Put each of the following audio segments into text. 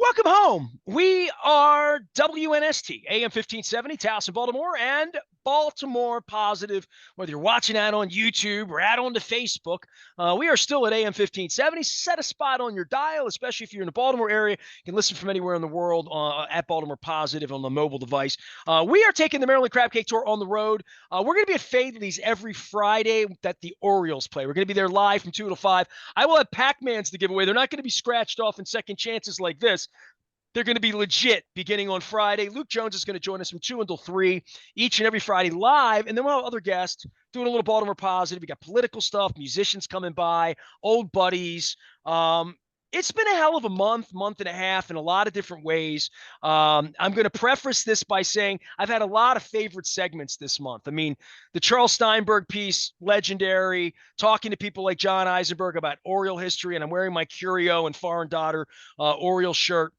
Welcome home. We are WNST, AM 1570, Towson, Baltimore, and Baltimore Positive. Whether you're watching that on YouTube or out on the Facebook, we are still at AM 1570. Set a spot on your dial, especially if you're in the Baltimore area. You can listen from anywhere in the world at Baltimore Positive on the mobile device. We are taking the Maryland Crab Cake Tour on the road. We're going to be at Fadley's every Friday that the Orioles play. We're going to be there live from 2 to 5. I will have Pac-Mans to give away. They're not going to be scratched off in second chances like this. They're going to be legit beginning on Friday. Luke Jones is going to join us from 2 until 3 each and every Friday live. And then we'll have other guests doing a little Baltimore Positive. We got political stuff, musicians coming by, old buddies. It's been a hell of a month and a half in a lot of different ways. I'm going to preface this by saying I've had a lot of favorite segments this month. I mean, the Charles Steinberg piece, legendary, talking to people like John Eisenberg about Oriole history, and I'm wearing my Curio and Foreign Daughter Oriole shirt.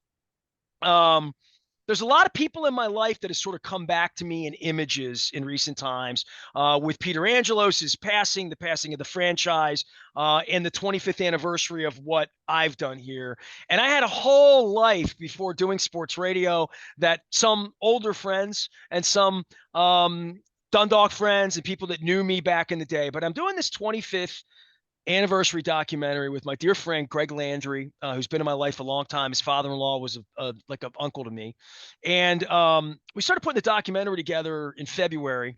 There's a lot of people in my life that have sort of come back to me in images in recent times, with Peter Angelos' passing, the passing of the franchise, and the 25th anniversary of what I've done here. And I had a whole life before doing sports radio that some older friends and some Dundalk friends and people that knew me back in the day. But I'm doing this 25th anniversary documentary with my dear friend Greg Landry, who's been in my life a long time. His father-in-law was like an uncle to me, and we started putting the documentary together in February,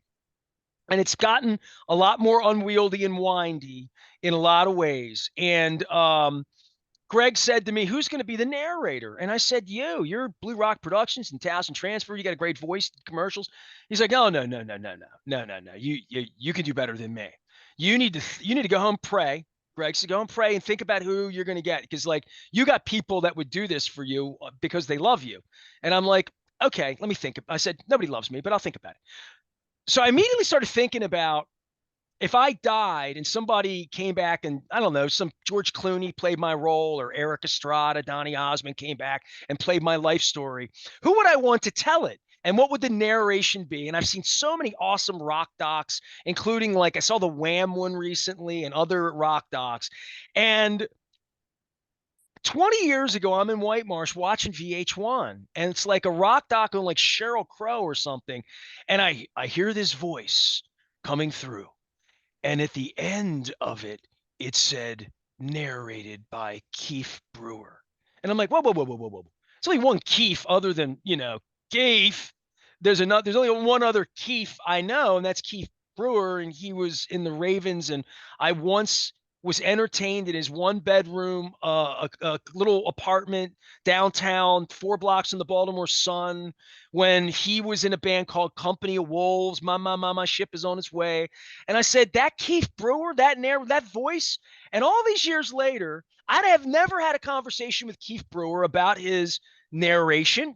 and it's gotten a lot more unwieldy and windy in a lot of ways. And Greg said to me, "Who's going to be the narrator?" And I said, "You're Blue Rock Productions and Towson Transfer. You got a great voice, commercials." He's like, "No. You can do better than me. You need to go home, pray." Greg said, "Go home, pray, and think about who you're going to get, because like you got people that would do this for you because they love you." And I'm like, "Okay, let me think." I said, "Nobody loves me, but I'll think about it." So I immediately started thinking about if I died and somebody came back and, I don't know, some George Clooney played my role, or Eric Estrada, Donny Osmond came back and played my life story, who would I want to tell it? And what would the narration be? And I've seen so many awesome rock docs, including like I saw the Wham one recently and other rock docs. And 20 years ago, I'm in White Marsh watching VH1, and it's like a rock doc on like Sheryl Crow or something. And I hear this voice coming through. And at the end of it, it said narrated by Keith Brewer. And I'm like, whoa. There's only one Keith other than, Keith. There's only one other Keith I know, and that's Keith Brewer. And he was in the Ravyns. And I once was entertained in his one bedroom, a little apartment downtown, 4 blocks in the Baltimore Sun, when he was in a band called Company of Wolves. My ship is on its way. And I said, that Keith Brewer, that voice. And all these years later, I'd have never had a conversation with Keith Brewer about his narration,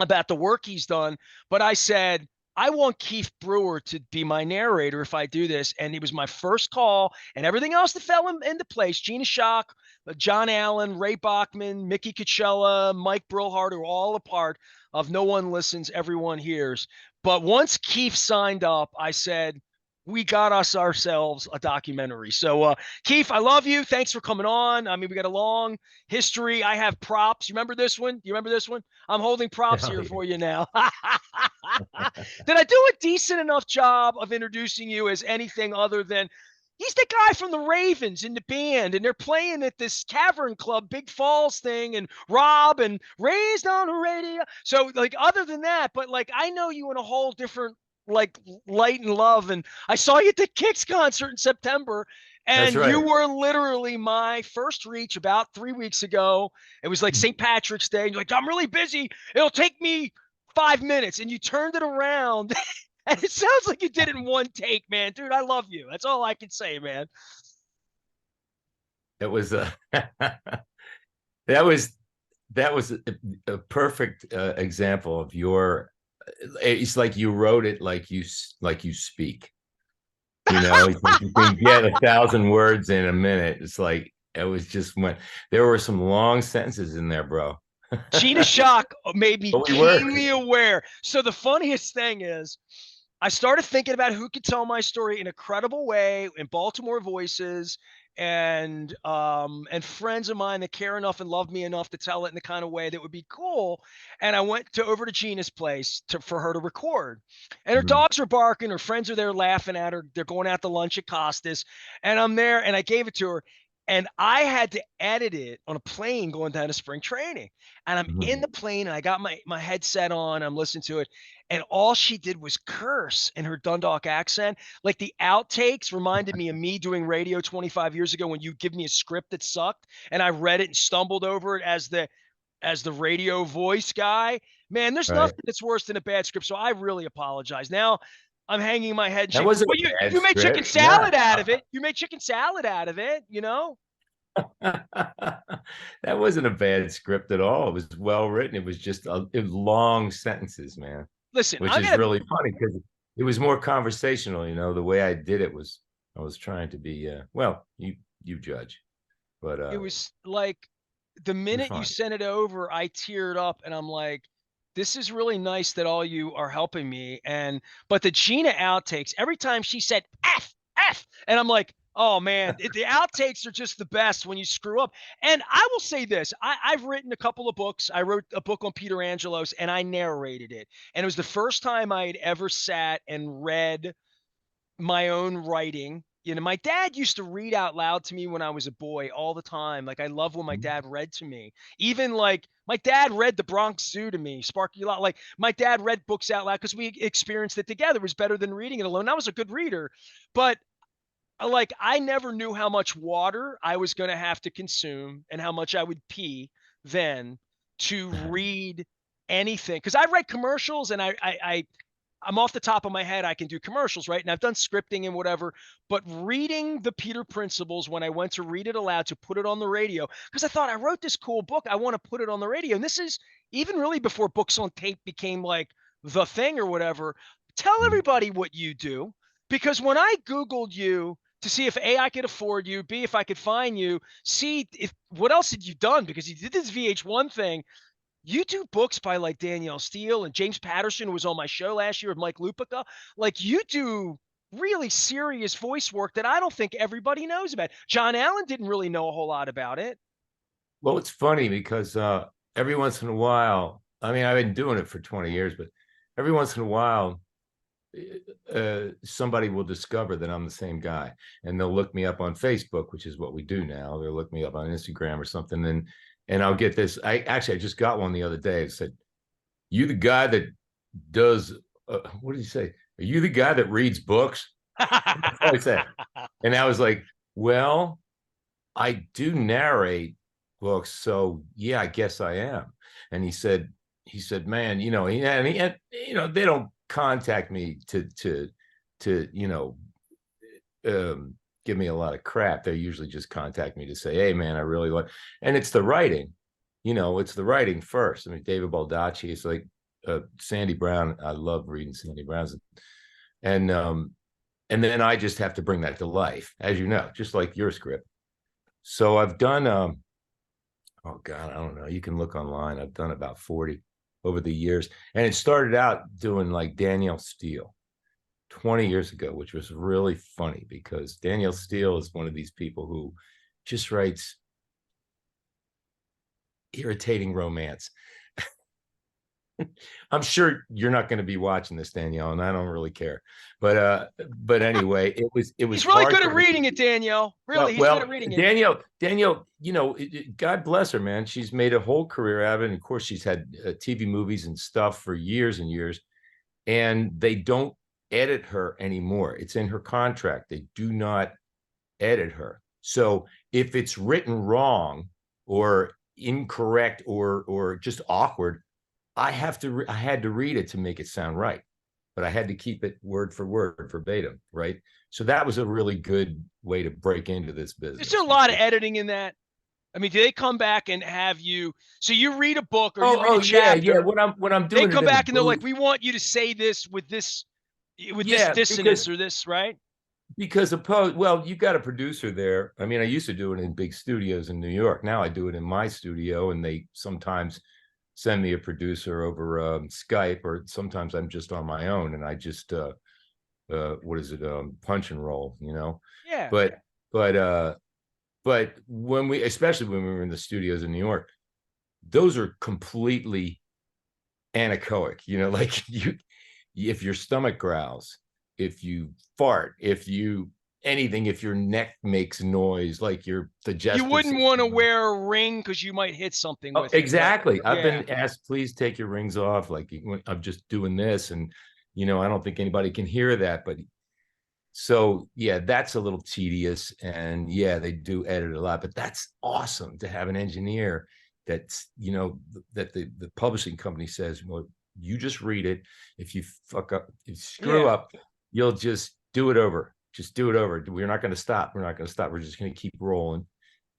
about the work he's done. But I said, I want Keith Brewer to be my narrator if I do this. And it was my first call, and everything else that fell into place. Gina Schock, John Allen, Ray Bachman, Mickey Coachella, Mike Brillhart are all a part of No One Listens, Everyone Hears. But once Keith signed up, I said, we got ourselves a documentary. So, Keith, I love you. Thanks for coming on. I mean, we got a long history. I have props. You remember this one? Do you remember this one? I'm holding props here for you now. Did I do a decent enough job of introducing you as anything other than he's the guy from the Ravyns in the band, and they're playing at this Cavern Club, Big Falls thing, and Rob and Raised on the Radio. So, like, other than that, but like, I know you in a whole different like light and love. And I saw you at the Kicks concert in September, and That's right. you were literally my first reach about 3 weeks ago. It was like St. Patrick's Day. And you're like, I'm really busy. It'll take me 5 minutes. And you turned it around. And it sounds like you did it in one take, man. Dude, I love you. That's all I can say, man. It was that was a perfect example of your. It's like you wrote it like you speak. You can get 1,000 words in a minute. It's like it was just there were some long sentences in there, bro. Gina Schock made me keenly aware. So the funniest thing is, I started thinking about who could tell my story in a credible way in Baltimore voices and friends of mine that care enough and love me enough to tell it in the kind of way that would be cool. And I went to over to Gina's place for her to record. And her Mhm. dogs are barking, her friends are there laughing at her. They're going out to lunch at Costas. And I'm there and I gave it to her. And I had to edit it on a plane going down to spring training. And I'm in Mhm. the plane and I got my headset on, I'm listening to it. And all she did was curse in her Dundalk accent. Like the outtakes reminded me of me doing radio 25 years ago when you give me a script that sucked and I read it and stumbled over it as the radio voice guy. Man, there's Right. nothing that's worse than a bad script. So I really apologize. Now I'm hanging my head and That shaking. wasn't Well, a bad you made chicken script. Yeah. salad out of it. You made chicken salad out of it, you know? That wasn't a bad script at all. It was well written. It was just long sentences, man, Listen, which I'm is gonna really funny because it was more conversational. The way I did it was I was trying to be well, you judge, but it was like the you're minute you fine. sent it over, I teared up and I'm like, this is really nice that all you are helping me. And but the Gina outtakes, every time she said F, and I'm like, oh man, the outtakes are just the best when you screw up. And I will say this: I've written a couple of books. I wrote a book on Peter Angelos, and I narrated it. And it was the first time I had ever sat and read my own writing. You know, my dad used to read out loud to me when I was a boy all the time. Like I love when my dad read to me. Even like my dad read The Bronx Zoo to me, Sparky Lot. Like my dad read books out loud because we experienced it together. It was better than reading it alone. I was a good reader, but like I never knew how much water I was going to have to consume and how much I would pee then to read anything. Because I read commercials and I'm off the top of my head, I can do commercials, right? And I've done scripting and whatever, but reading the Peter Principles when I went to read it aloud to put it on the radio, because I thought I wrote this cool book, I want to put it on the radio. And this is even really before books on tape became like the thing or whatever. Tell everybody what you do, because when I Googled you to see if A, I could afford you, B, if I could find you, C, if what else had you done? Because you did this VH1 thing, you do books by like Danielle Steele and James Patterson, who was on my show last year with Mike Lupica. Like you do really serious voice work that I don't think everybody knows about. John Allen didn't really know a whole lot about it. Well, it's funny because every once in a while, I mean, I've been doing it for 20 years, but every once in a while, somebody will discover that I'm the same guy, and they'll look me up on Facebook, which is what we do now. They'll look me up on Instagram or something, and I'll get this. I just got one the other day. It said, "You the guy that does what did he say? Are you the guy that reads books?" That's all he said, and I was like, "Well, I do narrate books, so yeah, I guess I am." And he said, "Man, they don't contact me to give me a lot of crap. They usually just contact me to say, hey, man, I really like," and it's the writing, it's the writing first. I mean, David Baldacci is like Sandy Brown. I love reading Sandy Brown's, and then I just have to bring that to life, as you know, just like your script. So I've done oh God, I don't know. You can look online. I've done about 40 over the years. And it started out doing like Danielle Steele 20 years ago, which was really funny because Danielle Steele is one of these people who just writes irritating romance. I'm sure you're not going to be watching this, Danielle, and I don't really care. But anyway, it was He's really hard good for at me. reading it, Danielle. Really, he's good Well, at reading it. Danielle, God bless her, man. She's made a whole career out of it. And of course, she's had TV movies and stuff for years and years. And they don't edit her anymore. It's in her contract. They do not edit her. So if it's written wrong or incorrect or just awkward, I had to read it to make it sound right, but I had to keep it word for word, verbatim, right? So that was a really good way to break into this There's a business. lot of editing in that. I mean, do they come back and have you? So you read a book or you read a Yeah. chapter. When I'm They doing it come in the back and they're like, booth, "We want you to say this with this yeah, dissonance or this," right? because well, you got a producer there. I mean, I used to do it in big studios in New York. Now I do it in my studio, and they sometimes send me a producer over Skype, or sometimes I'm just on my own and I just what is it, punch and roll, Yeah. but but But especially when we were in the studios in New York, those are completely anechoic. Like if your stomach growls, if you fart, if your neck makes noise, like your You digestive wouldn't want to system. wear a ring because you might hit something Oh, with it, right? exactly. I've Yeah. been asked, please take your rings off. Like I'm just doing this, and I don't think anybody can hear that. But so yeah, that's a little tedious, and yeah, they do edit a lot. But that's awesome to have an engineer that's that the publishing company says, well, you just read it. If you fuck up, if you screw Yeah. up, you'll just do it over. Just do it over. We're not going to stop. We're not going to stop. We're just going to keep rolling,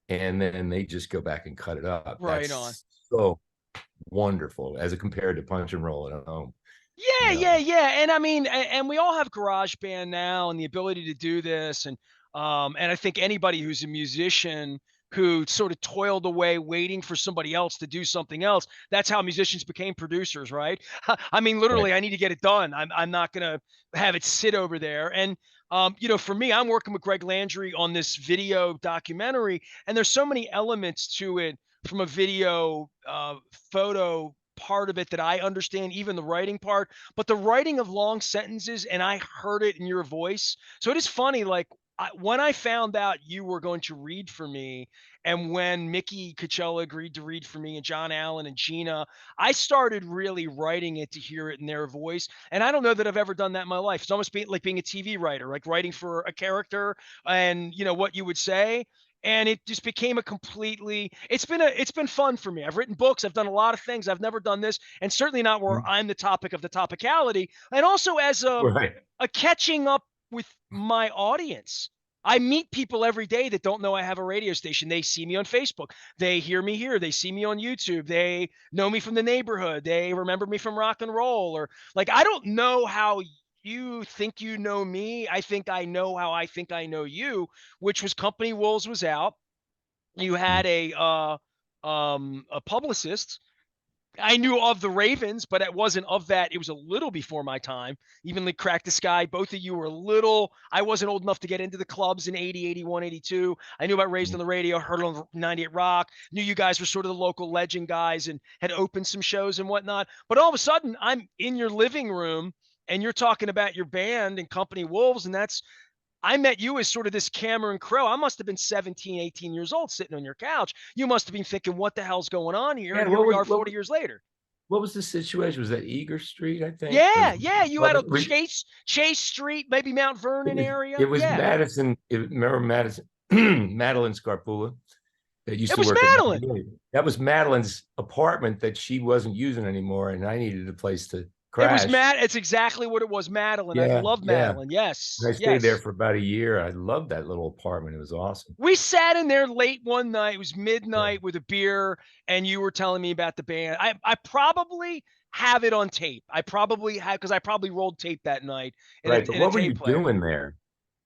and then they just go back and cut it up. Right on. That's so wonderful as compared to punch and roll at home. Yeah, You yeah, know, yeah. And I mean, and we all have GarageBand now and the ability to do this. And I think anybody who's a musician who sort of toiled away waiting for somebody else to do something else, that's how musicians became producers, right? I mean, right? literally, I need to get it done. I'm not gonna have it sit over there. And for me, I'm working with Greg Landry on this video documentary, and there's so many elements to it from a video photo part of it that I understand, even the writing part, but the writing of long sentences, and I heard it in your voice. So it is funny, like when I found out you were going to read for me, and when Mickey Coachella agreed to read for me, and John Allen and Gina, I started really writing it to hear it in their voice. And I don't know that I've ever done that in my life. It's almost like being a TV writer, like writing for a character and what you would say, and it just became a completely it's been fun for me. I've written books, I've done a lot of things. I've never done this, and certainly not where I'm the topic of the topicality, and also as Right. a catching up with my audience. I meet people every day that don't know I have a radio station. They see me on Facebook, they hear me here, they see me on YouTube, they know me from the neighborhood, they remember me from rock and roll, or like, I don't know how you think you know me. I think I know how I think I know you, which was Company Wolves was out. You had a publicist. I knew of the Ravyns, but it wasn't of that. It was a little before my time. Evenly Cracked the Sky. Both of you were little. I wasn't old enough to get into the clubs in 80, 81, 82. I knew about Raised on the Radio, heard on 98 Rock, knew you guys were sort of the local legend guys and had opened some shows and whatnot. But all of a sudden, I'm in your living room and you're talking about your band and Company Wolves, and I met you as sort of this Cameron Crowe. I must have been 17, 18 years old sitting on your couch. You must have been thinking, what the hell's going on here? Yeah. And here we are 40 years later. What was the situation? Was that Eager Street? I think it was. Yeah, yeah. You had a Was, Chase Street, maybe Mount it Vernon was, it area. was Yeah. Madison. Remember Madison? Madeline Scarpula that used It to was work at Madeline. 98. That was Madeline's apartment that she wasn't using anymore, and I needed a place to It was crash. Matt. It's exactly what it was. Madeline. I Yeah, love yeah. Madeline. And Yes. I stayed there Yes. for about a year. I loved that little apartment. It was awesome. We sat in there late one night. It was Yeah. midnight with a beer, and you were telling me about the band. I probably have it on tape. I probably have, because I probably rolled tape that night in Right. But a what were you tape player. doing there?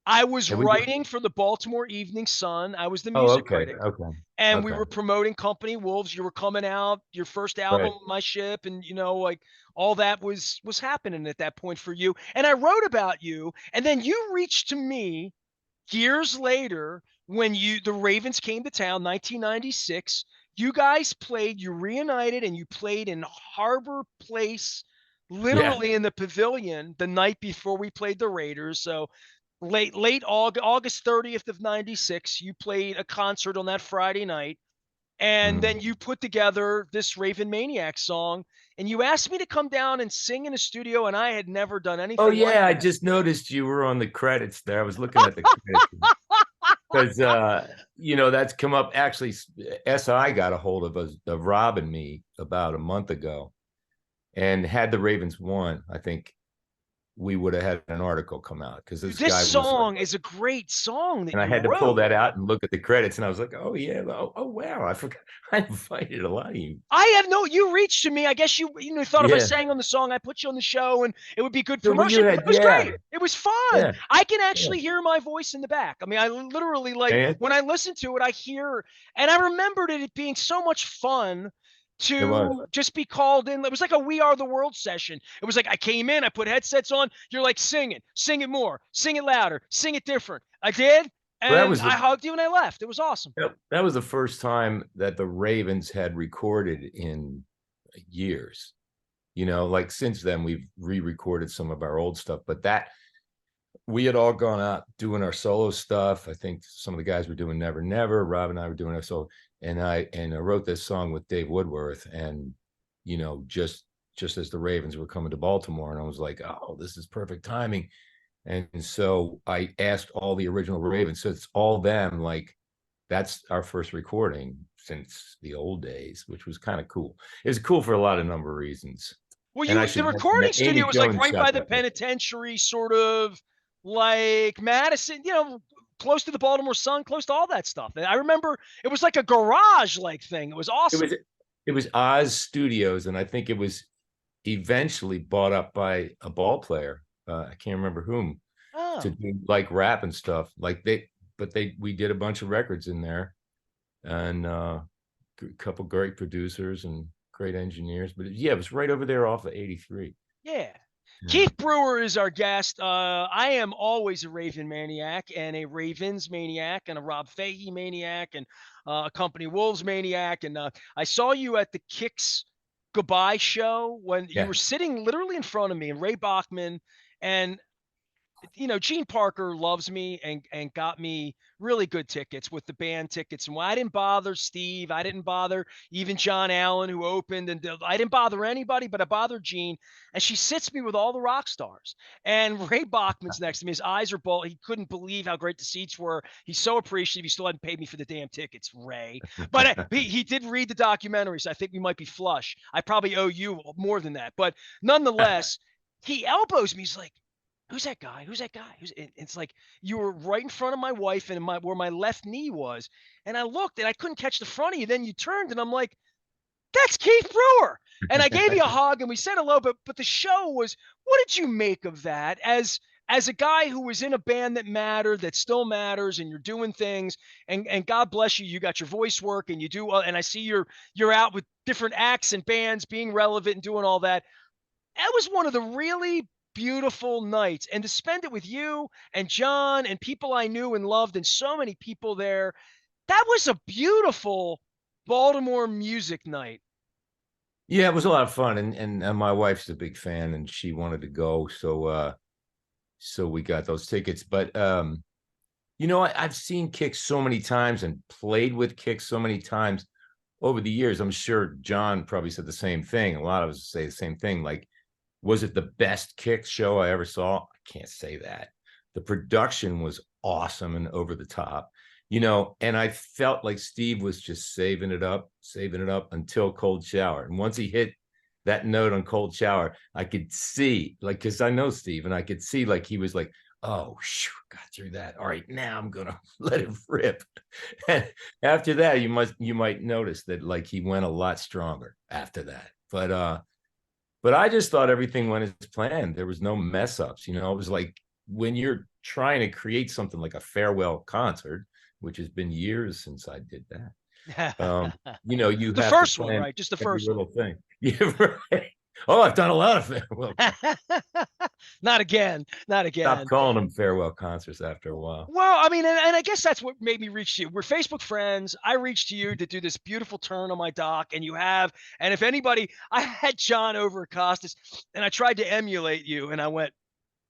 I was And we, writing for the Baltimore Evening Sun. I was the oh, music okay. critic. Okay. And we Okay. were promoting Company Wolves. You were coming out, your first album, Right. My Ship, and like all that was happening at that point for you. And I wrote about you, and then you reached to me years later when the Ravyns came to town, 1996. You guys played, you reunited, and you played in Harbor Place, Yeah. literally in the pavilion the night before we played the Raiders. So late August 30th of 96, you played a concert on that Friday night, and Mm. then you put together this Raven Maniac song, and you asked me to come down and sing in a studio, and I had never done Oh anything like yeah, I that. just noticed you were on the credits there. I was looking at the credits because that's come up. Actually, SI got a hold of us, of Rob and me, about a month ago, and had the Ravens won, I think we would have had an article come out because Dude, this this guy was like, song is a great song that and I you had to pull wrote. that out and look at the credits, and I was like, oh yeah, oh wow, I forgot I invited a lot of you. I have no, you reached to me. I guess you thought if I Yeah. sang on the song, I put you on the show and it would be good So well, you promotion. It had, was yeah, great. It was fun. yeah, I can yeah, actually hear my voice in the back. I mean, I literally, like, and when I listen to it, I hear, and I remembered it being so much fun it was. to just be called in. It was like a We Are the World session. It was like I came in, I put headsets on. You're like, sing it more, sing it louder, sing it different. I did. Well, And I hugged you and I left. It was awesome. that was the first time that the Ravyns had recorded in years. You know, like since then we've re-recorded some of our old stuff, but that we had all gone out doing our solo stuff. I think some of the guys were doing Never Never. Rob and I were doing our solo, and I wrote this song with Dave Woodworth, and you know, just as the Ravyns were coming to Baltimore, and I was like, oh, this is perfect timing. And so I asked all the original Ravyns, so it's all them. Like that's our first recording since the old days, which was kind of cool. It was cool for a lot of number of reasons. Well, And I the should mention recording that Amy studio was like Jones right shot by the that record. penitentiary, sort of like Madison, close to the Baltimore Sun, close to all that stuff. And I remember it was like a garage like thing. It was It awesome. was it was Oz Studios, and I think it was eventually bought up by a ball player. I can't remember whom, to Oh, do like rap and stuff. We did a bunch of records in there, and a couple great producers and great engineers. But yeah, it was right over there off of 83. yeah. Yeah. Keith Brewer is our guest. I am always a Raven maniac and a Ravyns maniac and a Rob Fahey maniac and a Company Wolves maniac. And I saw you at the Kicks goodbye show when you Yeah. were sitting literally in front of me and Ray Bachman. And Gene Parker loves me and got me really good tickets with the band tickets. And I didn't bother Steve, I didn't bother even John Allen who opened, and I didn't bother anybody, but I bothered Gene. And she sits me with all the rock stars. And Ray Bachman's next to me. His eyes are bald. He couldn't believe how great the seats were. He's so appreciative. He still hadn't paid me for the damn tickets, Ray. But he did read the documentary, so I think we might be flush. I probably owe you more than that, but nonetheless. He elbows me. He's like, who's that guy? Who's that guy? It's like you were right in front of my wife and where my left knee was. And I looked and I couldn't catch the front of you. Then you turned and I'm like, that's Keith Brewer. And I gave you a hug and we said hello, but the show was, what did you make of that as a guy who was in a band that mattered, that still matters, and you're doing things, and God bless you, you got your voice work and you do, and I see you're out with different acts and bands being relevant and doing all that. That was one of the really beautiful nights, and to spend it with you and John and people I knew and loved and so many people there, that was a beautiful Baltimore music night. Yeah, it was a lot of fun, and my wife's a big fan, and she wanted to go, so we got those tickets. But you know, I've seen Kicks so many times and played with Kicks so many times over the years. I'm sure John probably said the same thing. A lot of us say the same thing. Like, was it the best Kicks show I ever saw? I can't say that. The production was awesome and over the top, you know, and I felt like Steve was just saving it up until Cold Shower. And once he hit that note on Cold Shower, I could see, like, because I know Steve, and I could see, like, he was like, oh, shoo, got through that. All right, now I'm gonna let it rip. And after that, you might notice that, like, he went a lot stronger after that. But I just thought everything went as planned. There was no mess ups. You know, it was like when you're trying to create something like a farewell concert, which has been years since I did that. You know, you The have to first one, plan right? Just the every first one. little thing. Yeah, right. Oh, I've done a lot of farewell. Not again. Not Stop again. calling them farewell concerts after a while. Well, I mean, and I guess that's what made me reach you. We're Facebook friends. I reached to you to do this beautiful turn on my dock, and you have. And if anybody, I had John over at Costas, and I tried to emulate you, and I went,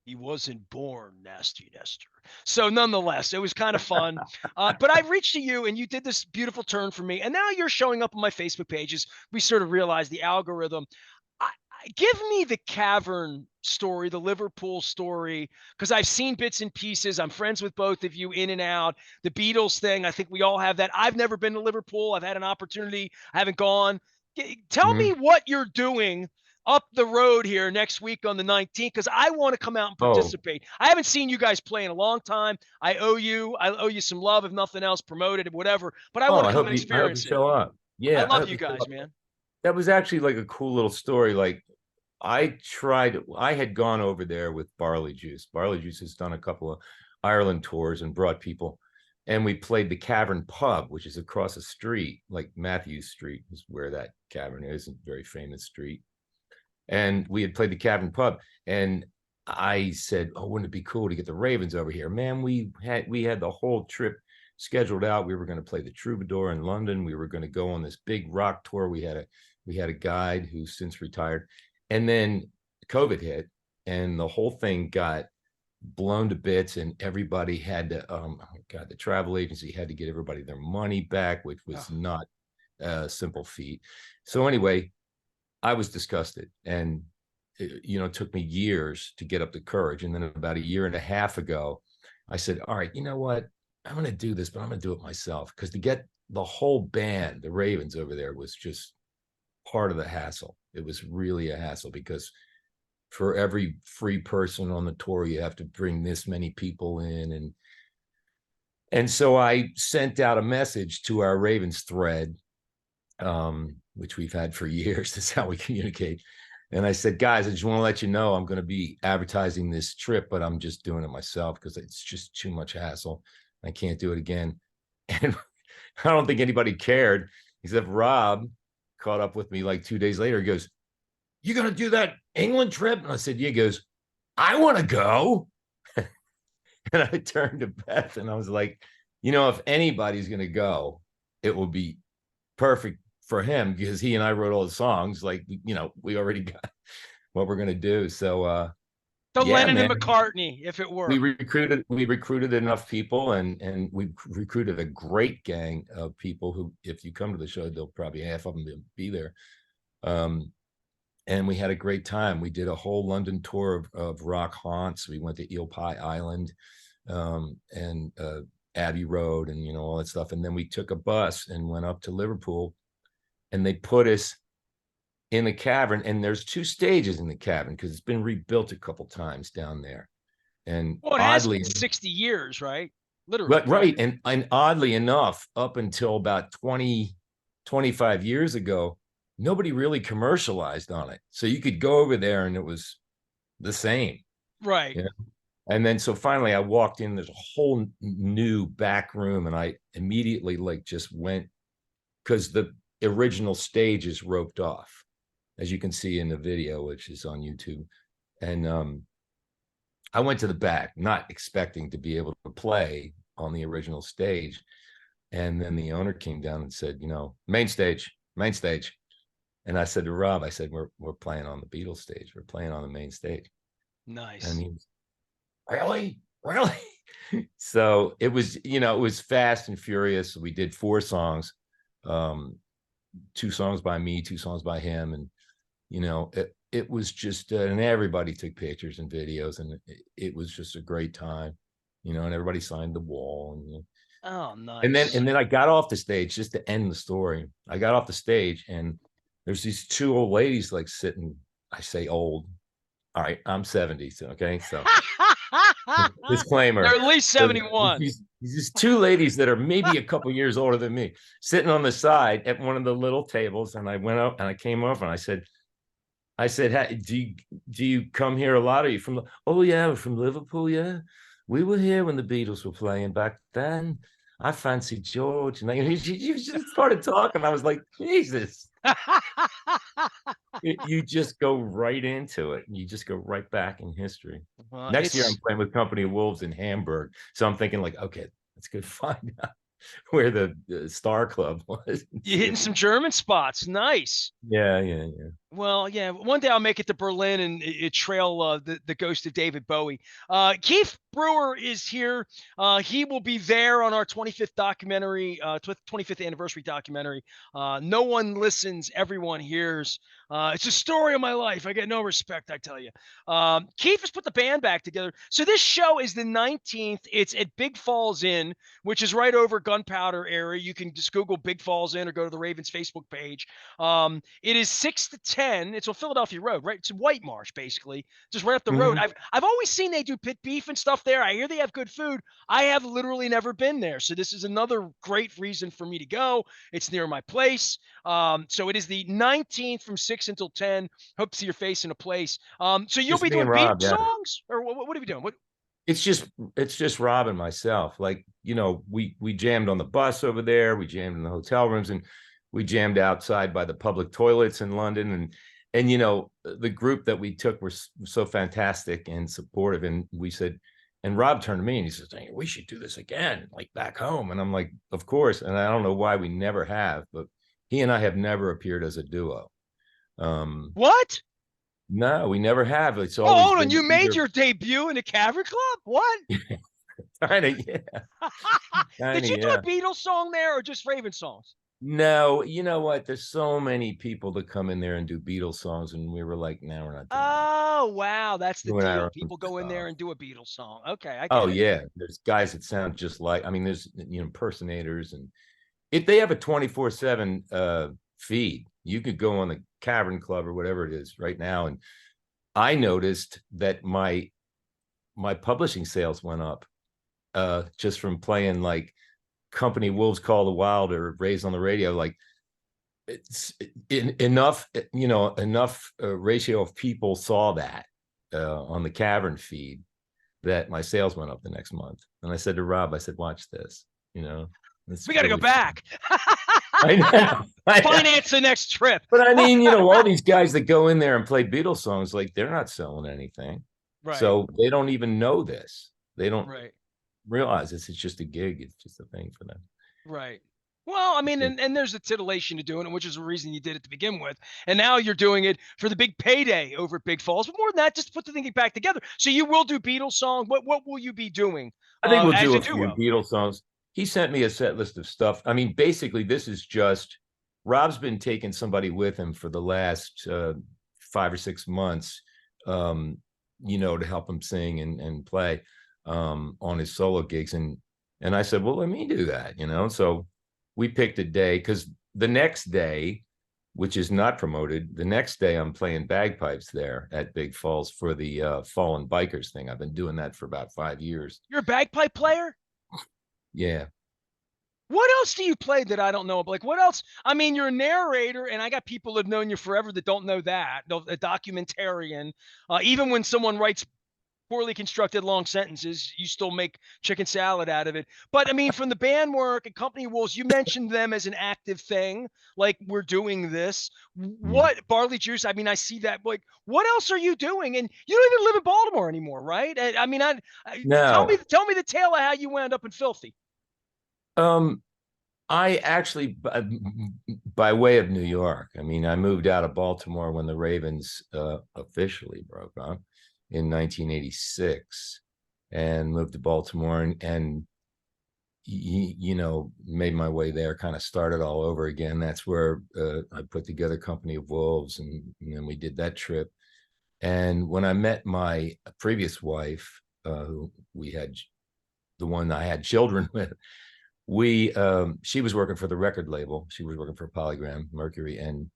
he wasn't born nasty Nestor. So nonetheless, it was kind of fun. But I reached to you, and you did this beautiful turn for me, and now you're showing up on my Facebook pages. We sort of realized the algorithm. Give me the Cavern story, the Liverpool story, because I've seen bits and pieces. I'm friends with both of you in and out. The Beatles thing, I think we all have that. I've never been to Liverpool. I've had an opportunity. I haven't gone. Tell me Mhm. what you're doing up the road here next week on the 19th, because I want to come out and Oh, participate. I haven't seen you guys play in a long time. I owe you some love, if nothing else, promoted, whatever. But I oh, want to come and I hope you experience it. show up. I Yeah, I love hope you you show guys, up. man. That was actually like a cool little story. Like I had gone over there with Barley Juice. Barley Juice has done a couple of Ireland tours and brought people. And we played the Cavern Pub, which is across the street, like Matthews Street is where that cavern is, a very famous street. And we had played the Cavern Pub. And I said, oh, wouldn't it be cool to get the Ravyns over here? Man, we had the whole trip scheduled out. We were going to play the Troubadour in London. We were going to go on this big rock tour. We had a guide who's since retired. And then COVID hit and the whole thing got blown to bits, and everybody had to oh God, the travel agency had to get everybody their money back, which was not a simple feat. So anyway, I was disgusted, and it took me years to get up the courage. And then about a year and a half ago, I said, all right, you know what? I'm going to do this, but I'm going to do it myself, because to get the whole band, the Ravyns over there, was just part of the hassle. It was really a hassle, because for every free person on the tour, you have to bring this many people in. And so I sent out a message to our Ravyns thread, which we've had for years. That's how we communicate. And I said, guys, I just want to let you know I'm going to be advertising this trip, but I'm just doing it myself because it's just too much hassle. I can't do it again. And I don't think anybody cared, except Rob caught up with me like 2 days later. He goes, you going to do that England trip? And I said, yeah. He goes, I want to go. And I turned to Beth and I was like, if anybody's going to go, it will be perfect for him, because he and I wrote all the songs. Like, we already got what we're going to do. So, The yeah, Lennon man. and McCartney, if it were. We recruited enough people, and we recruited a great gang of people who, if you come to the show, they'll probably half of them will be there. And we had a great time. We did a whole London tour of rock haunts. We went to Eel Pie Island, and Abbey Road, and all that stuff. And then we took a bus and went up to Liverpool, and they put us in the Cavern. And there's 2 stages in the Cavern because it's been rebuilt a couple times down there. And Well, it has oddly, been 60 years, right? Literally. right. And oddly enough, up until about 20, 25 years ago, nobody really commercialized on it. So you could go over there and it was the same. Right. And then, so finally I walked in, there's a whole new back room, and I immediately just went, because the original stage is roped off, as you can see in the video, which is on YouTube. And I went to the back, not expecting to be able to play on the original stage. And then the owner came down and said, main stage. And I said to Rob, I said, we're playing on the Beatles stage. We're playing on the main stage. Nice. And he was, really? So it was, it was fast and furious. We did 4 songs, 2 songs by me, 2 songs by him. And, it was just, and everybody took pictures and videos, and it was just a great time, and everybody signed the wall. And, oh, nice. And then I got off the stage, just to end the story. I got off the stage, and there's these 2 old ladies sitting. I say old. All right, I'm 70. So, okay. So disclaimer. They're at least 71. These 2 ladies that are maybe a couple years older than me, sitting on the side at one of the little tables. And I went up and I came over and I said, hey, do you come here a lot? Are you from? Oh yeah, we're from Liverpool. Yeah, we were here when the Beatles were playing back then. I fancy George. And she just started talking. I was like, Jesus. You just go right into it. You just go right back in history. Well, next year I'm playing with Company of Wolves in Hamburg. So I'm thinking like, okay, let's go find out where the Star Club was. You're hitting some German spots. Nice. Yeah. Well, yeah. One day I'll make it to Berlin and trail the ghost of David Bowie. Keith Brewer is here. He will be there on our 25th documentary, 25th anniversary documentary. No One Listens, Everyone Hears. It's a story of my life. I get no respect, I tell you. Keith has put the band back together. So this show is the 19th. It's at Big Falls Inn, which is right over Gunpowder area. You can just Google Big Falls Inn or go to the Ravyns Facebook page. It is 6 to 10. It's on Philadelphia Road, right? It's White Marsh, basically, just right up the road. I've always seen they do pit beef and stuff there. I hear they have good food. I have literally never been there, so this is another great reason for me to go. It's near my place. So it is the 19th from 6 until 10. Hope to see your face in a place. So you'll be doing Beatles songs, or what are we doing? What? It's just Rob and myself. Like, we jammed on the bus over there. We jammed in the hotel rooms, and we jammed outside by the public toilets in London. And the group that we took were so fantastic and supportive, and we said, and Rob turned to me and he says, "Hey, we should do this again, like back home." And I'm like, "Of course." And I don't know why we never have, but he and I have never appeared as a duo. What? No, we never have. It's Oh, always hold on. been You made either your debut in the Cavern Club? What? kind of, yeah, kind Did of, you do a yeah. Beatles song there or just Raven songs? No, you know what? There's so many people that come in there and do Beatles songs, and we were like, "No, we're not doing that. Oh, wow. That's the We're doing deal. our own People go in there stuff." and do a Beatles song. Okay, I Oh get it. yeah, there's guys that sound just like. I mean, there's impersonators, and if they have a 24/7 feed, you could go on the Cavern Club or whatever it is right now, and I noticed that my publishing sales went up just from playing like Company Wolves Call the Wild or Raised on the Radio. Like it's enough, enough ratio of people saw that on the Cavern feed that my sales went up the next month. And I said to Rob, I said, "Watch this, it's We got to go really back. I know. I know. Finance the next trip. But I mean, all these guys that go in there and play Beatles songs, like they're not selling anything. Right, So they don't even know this. They don't right, realize this. It's just a gig. It's just a thing for them. right. Well, I mean, and there's a titillation to doing it, which is the reason you did it to begin with. And now you're doing it for the big payday over at Big Falls. But more than that, just put the thing back together. So you will do Beatles song. What will you be doing I think we'll as do a a few duo? Beatles songs. He sent me a set list of stuff. I mean, basically, this is just Rob's been taking somebody with him for the last 5 or 6 months, to help him sing and play on his solo gigs. And I said, well, let me do that, So we picked a day because the next day, which is not promoted, the next day I'm playing bagpipes there at Big Falls for the Fallen Bikers thing. I've been doing that for about 5 years. You're a bagpipe player? Yeah. What else do you play that I don't know? Like, what else? I mean, you're a narrator, and I got people that have known you forever that don't know that. A documentarian. Even when someone writes poorly constructed long sentences, you still make chicken salad out of it. But I mean, from the band work and Company Wolves, you mentioned them as an active thing. Like, we're doing this. Mm. What Barley Juice? I mean, I see that. Like, what else are you doing? And you don't even live in Baltimore anymore, right? I mean, No. tell me the tale of how you wound up in Filthy. Um, I actually, by way of New York, I mean, I moved out of Baltimore when the Ravens officially broke up in 1986 and moved to Baltimore and made my way there, kind of started all over again. That's where I put together Company of Wolves, and then we did that trip. And when I met my previous wife, who we had, the one I had children with, she was working for the record label. She was working for Polygram Mercury, and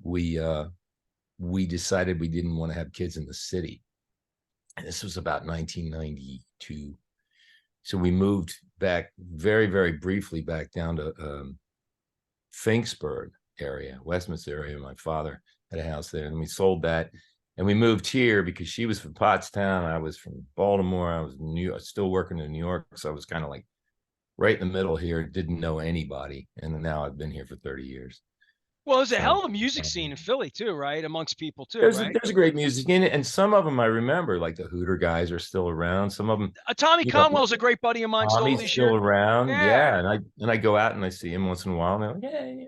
we decided we didn't want to have kids in the city. And this was about 1992. So we moved back very, very briefly back down to Finksburg area, Westminster area. My father had a house there, and we sold that. And we moved here because she was from Pottstown. I was from Baltimore. I was in New York, still working in New York. So I was kind of like right in the middle here, didn't know anybody. And now I've been here for 30 years. Well, there's a So hell of a music scene in Philly too, right? Amongst people too, there's a, right? there's a great music in it. And some of them I remember, like the Hooter guys are still around. Some of them, Tommy you know, Conwell's a great buddy of mine still Tommy's this still year. around. Yeah. Yeah. And I go out and I see him once in a while. And they're like, yeah, yeah.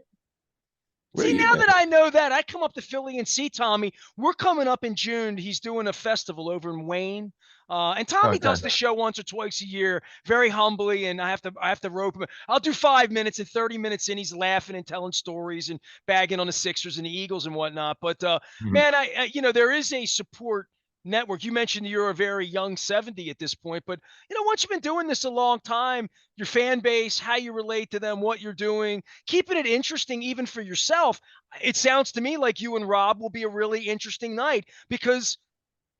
Where See, you now been? that I know that, I come up to Philly and see Tommy. We're coming up in June. He's doing a festival over in Wayne. And Tommy Okay. does the show once or twice a year, very humbly, and I have to rope him. I'll do 5 minutes, and 30 minutes in, he's laughing and telling stories and bagging on the Sixers and the Eagles and whatnot. But Mhm. man, there is a support network. You mentioned you're a very young 70 at this point, but once you've been doing this a long time, your fan base, how you relate to them, what you're doing, keeping it interesting even for yourself. It sounds to me like you and Rob will be a really interesting night because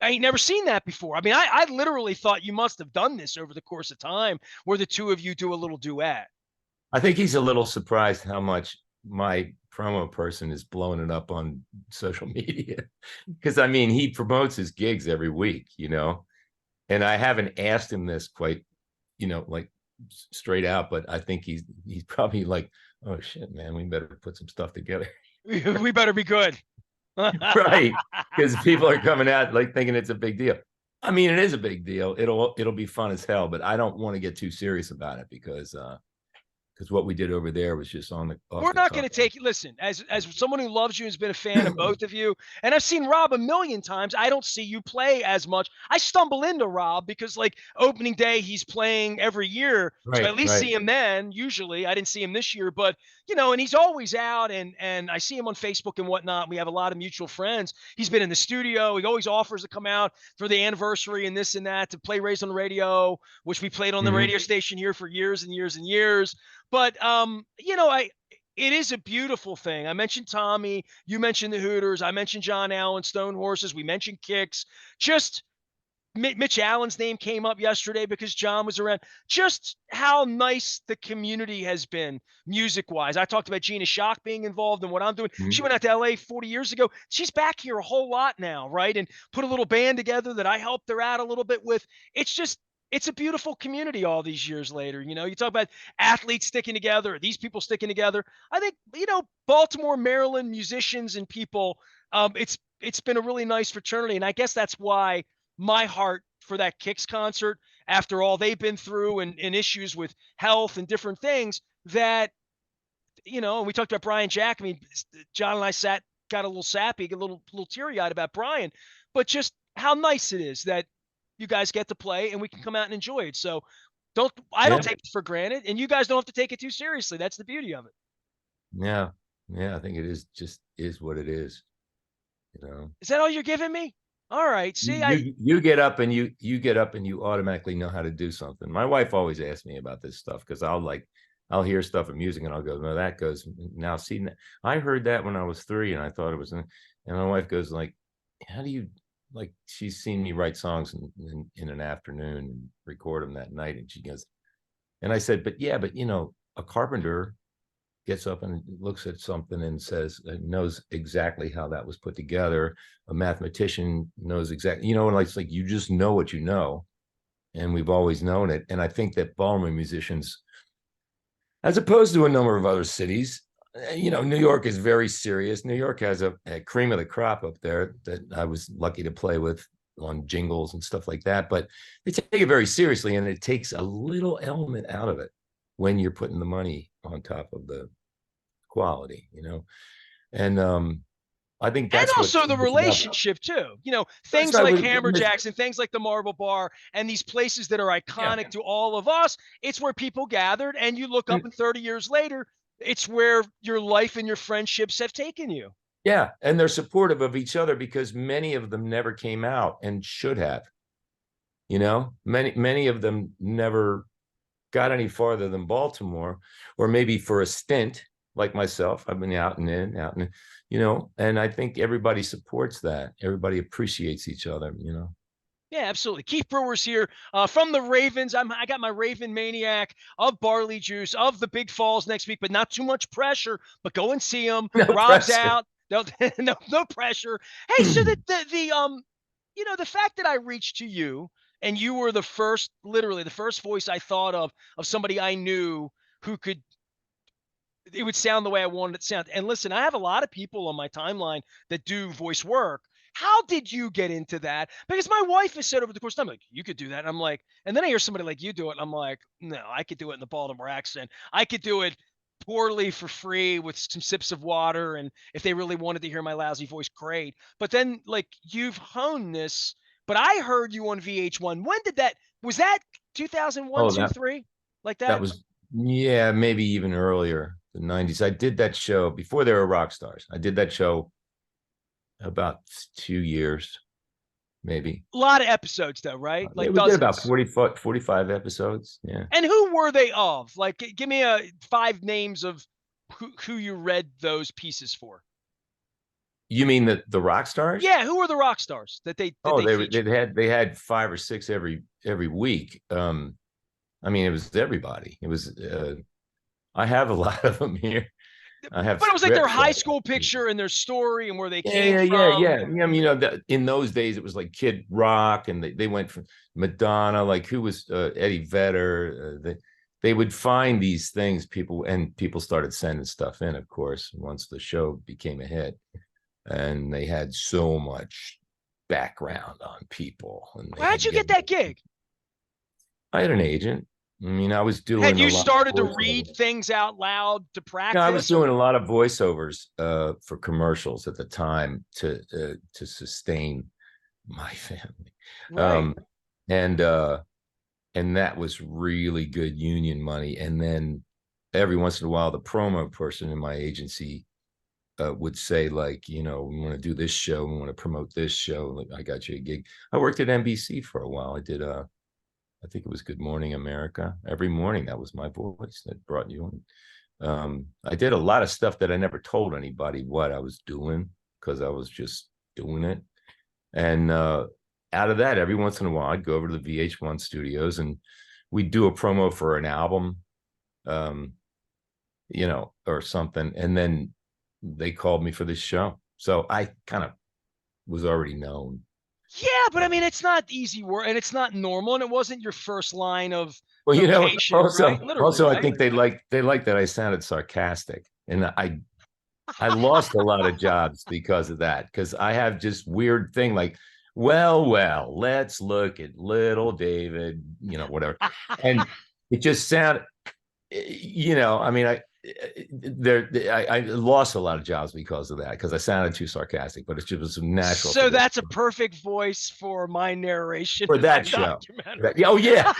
I ain't never seen that before. I mean, I literally thought you must have done this over the course of time where the two of you do a little duet. I think he's a little surprised how much my promo person is blowing it up on social media. Because I mean, he promotes his gigs every week. And I haven't asked him this quite, like straight out, but I think he's probably like, oh shit, man, we better put some stuff together. We better be good. right? Because people are coming out like thinking it's a big deal. I mean, it is a big deal. It'll be fun as hell, but I don't want to get too serious about it because what we did over there was just on the off We're the not going top. to take it. Listen, as someone who loves you, has been a fan of both of you, and I've seen Rob a million times. I don't see you play as much. I stumble into Rob because, like, opening day, he's playing every year, so I Right, at least right. see him then. Usually, I didn't see him this year, but and he's always out, and I see him on Facebook and whatnot. We have a lot of mutual friends. He's been in the studio. He always offers to come out for the anniversary and this and that to play Raised on the Radio, which we played on the Mm-hmm. radio station here for years and years and years. But I it is a beautiful thing. I mentioned Tommy, you mentioned the Hooters, I mentioned John Allen, Stone Horses, we mentioned Kicks. Just Mitch Allen's name came up yesterday because John was around. Just how nice the community has been music wise. I talked about Gina Shock being involved in what I'm doing. She Mm-hmm. went out to LA 40 years ago. She's back here a whole lot now, right? And put a little band together that I helped her out a little bit with. It's just, it's a beautiful community all these years later. You talk about athletes sticking together, these people sticking together. I think, Baltimore, Maryland musicians and people, it's been a really nice fraternity. And I guess that's why my heart for that Kicks concert, after all they've been through and issues with health and different things, that, and we talked about Brian Jack. I mean, John and I got a little sappy, a little teary eyed about Brian, but just how nice it is that you guys get to play and we can come out and enjoy it. So I don't Yeah, take it for granted, and you guys don't have to take it too seriously. That's the beauty of it. yeah, yeah. I think it is what it is. You know, Is that all you're giving me? All right. See, you get up and you get up and you automatically know how to do something. My wife always asks me about this stuff because I'll hear stuff in music and I'll go, no, that goes now. See, I heard that when I was 3 and I thought it was, and my wife goes like, how do you like? She's seen me write songs in an afternoon and record them that night, and she goes, and I said, but yeah, but a carpenter gets up and looks at something and says knows exactly how that was put together. A mathematician knows exactly, and like it's like you just know what you know, and we've always known it. And I think that Baltimore musicians, as opposed to a number of other cities, New York is very serious. New York has a cream of the crop up there that I was lucky to play with on jingles and stuff like that. But they take it very seriously, and it takes a little element out of it when you're putting the money on top of the quality. And I think and that's what also the it's about. relationship too. That's Things why like we Hammerjacks and things like the Marble Bar and these places that are yeah. iconic to all of us. It's where people gathered, and you look up And and 30 years later, it's where your life and your friendships have taken you. yeah, and they're supportive of each other because many of them never came out and should have. Many of them never got any farther than Baltimore, or maybe for a stint, like myself. I've been out and in, out and and I think everybody supports that. Everybody appreciates each other. Yeah, absolutely. Keith Brewer's here from the Ravyns. I got my Raven Maniac of Barley Juice of the Big Falls next week, but not too much pressure. But go and see him. No Rob's pressure. out. No, no pressure. Hey, so the fact that I reached to you and you were literally the first voice I thought of somebody I knew who could it would sound the way I wanted it to sound. And listen, I have a lot of people on my timeline that do voice work. How did you get into that? Because my wife has said over the course of time, like, you could do that. And I'm like, and then I hear somebody like you do it. And I'm like, no, I could do it in the Baltimore accent. I could do it poorly for free with some sips of water. And if they really wanted to hear my lousy voice, great. But then, like, you've honed this. But I heard you on VH1. When did was that 2001, Oh, 2, 3? Like that that? was, yeah, maybe even earlier, the 90s. I did that show before they were rock stars. I did that show about 2 years, maybe. A lot of episodes though, right? Yeah, Like we did about dozens. 40, 45 episodes. Yeah. And who were they of? Like, give me five names of who you read those pieces for. You mean the rock stars? Yeah, who were the rock stars that Oh, they featured? they had 5 or 6 every week. I mean, it was everybody. It was I have a lot of them here. I have But it was like their scripts. high school picture and their story and where they Yeah, came yeah, yeah, from. yeah. Yeah, I mean, in those days, it was like Kid Rock, and they went from Madonna, like who was Eddie Vedder. They would find these things, people started sending stuff in, of course, once the show became a hit. and they had so much background on people, and they How'd had to you get. get that gig? I had an agent. I mean, I was Had doing a you lot of started to read voiceovers. things out loud to Yeah, I was practice, doing or a lot of voiceovers for commercials at the time to sustain my family, right? um, and and that was really good union money. And then every once in a while, the promo person in my agency would say, like, you know, we want to do this show, we want to promote this show. Like, I got you a gig. I worked at NBC for a while. I did I think it was Good Morning America. Every morning, that was my voice that brought you in. I did a lot of stuff that I never told anybody what I was doing because I was just doing it. And out of that, every once in a while, I'd go over to the VH1 studios and we'd do a promo for an album, um, you know, or something. And then they called me for this show. So I kind of was already known. Yeah, but I mean, it's not easy work, and it's not normal, and it wasn't your first line of Well, the you know, patient, right? Literally, also, I right? think they liked that I sounded sarcastic, and I lost a lot of jobs because of that. Because I have just weird thing like, well, let's look at little David, you know, whatever, and it just sounded, you know, I mean, I lost a lot of jobs because of that because I sounded too sarcastic, but it just was natural for So this that's a perfect voice for my narration for in my that show. documentary. Oh yeah.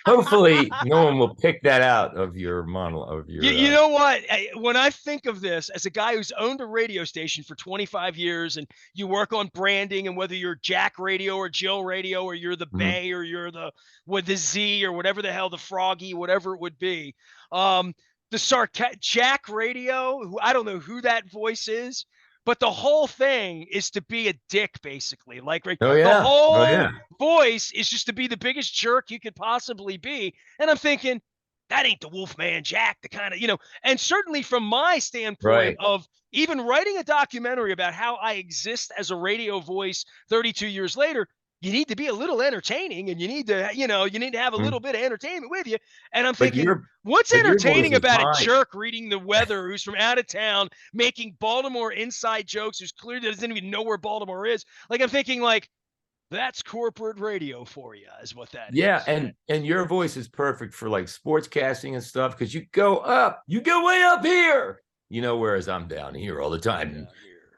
Hopefully, no one will pick that out of your monologue of You, your. you know what? When I think of this as a guy who's owned a radio station for 25 years and you work on branding, and whether you're Jack Radio or Jill Radio or you're the Mhm. Bay or you're the with the Z or whatever the hell, the Froggy, whatever it would be, um, Jack Radio, who I don't know who that voice is, but the whole thing is to be a dick, basically. Like, right, Oh the yeah, oh whole yeah, voice is just to be the biggest jerk you could possibly be. And I'm thinking, that ain't the Wolfman Jack, the kind of, and certainly from my standpoint right. of even writing a documentary about how I exist as a radio voice 32 years later, you need to be a little entertaining, and you need to, you need to have a Mhm. little bit of entertainment with you. And I'm But thinking, your what's but your voice entertaining is about a mine. jerk reading the weather who's from out of town, making Baltimore inside jokes, who's clearly doesn't even know where Baltimore is? Like, I'm thinking, like, that's corporate radio for you, is what that Yeah, is. and your voice is perfect for like sports casting and stuff because you go way up here, you know, whereas I'm down here all the time.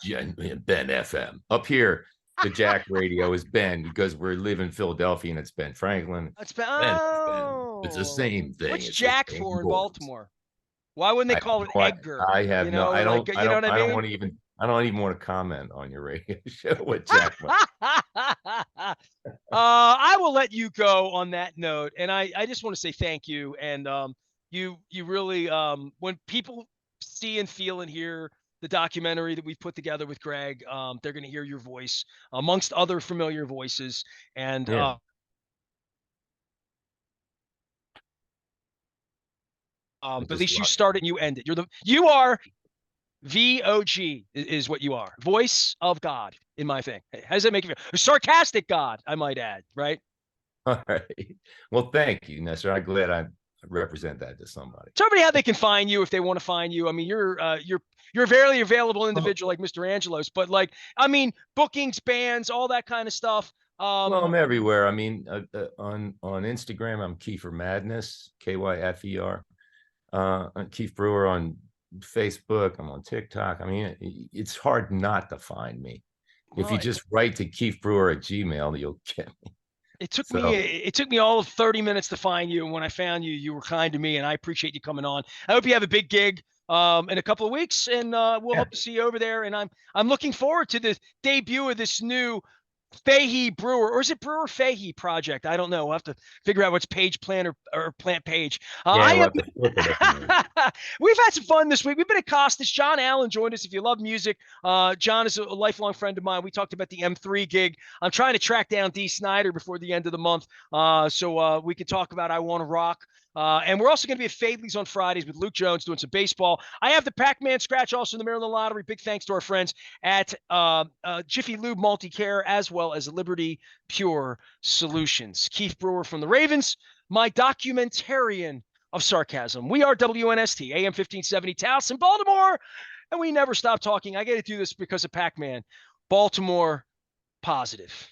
Down here. Ben FM up here. The Jack radio is Ben because we live in Philadelphia and it's Ben Franklin. It's been, Ben FM. It's the oh, same thing. what's It's the Jack same for in voice. Baltimore? Why wouldn't they I call it no, Edgar? I have no. Like, what I I don't mean? want to even. I don't even want to comment on your radio show with Jack. I will let you go on that note, and I just want to say thank you. And you really, when people see and feel and hear the documentary that we've put together with Greg, they're going to hear your voice amongst other familiar voices. And Yeah, I but at just least you love. started and you ended. You are VOG is what you are. Voice of God in my thing. How does that make you feel? A sarcastic God, I might add, right? All right. Well, thank you, Nestor. I'm glad I represent that to somebody. Tell everybody how they can find you if they want to find you. I mean, you're a very available Well, individual like Mr. Angelos, but like, I mean, bookings, bands, all that kind of stuff. well, I'm everywhere. I mean, on Instagram, I'm Kiefer Madness, Kyfer. Keith Brewer on Facebook. I'm on TikTok. I mean, it's hard not to find me. If you Well, just write to Keith Brewer at Gmail, you'll get me. So, it took me all of 30 minutes to find you, and when I found you, you were kind to me, and I appreciate you coming on. I hope you have a big gig in a couple of weeks, and we'll yeah. hope to see you over there. And I'm looking forward to the debut of this new Fahey Brewer, or is it Brewer Fahey project? I don't know. We'll have to figure out what's page plant or plant page. Yeah, I we'll am. have to flip it up. We've had some fun this week. We've been at Costas. John Allen joined us. If you love music, John is a lifelong friend of mine. We talked about the M3 gig. I'm trying to track down D. Snyder before the end of the month, so we can talk about I Want to Rock. And we're also going to be at Fadley's on Fridays with Luke Jones doing some baseball. I have the Pac-Man scratch also in the Maryland Lottery. Big thanks to our friends at Jiffy Lube Multi-Care as well as Liberty Pure Solutions. Keith Brewer from the Ravyns, my documentarian of sarcasm. We are WNST, AM 1570 Taos in Baltimore. And we never stop talking. I got to do this because of Pac-Man. Baltimore positive.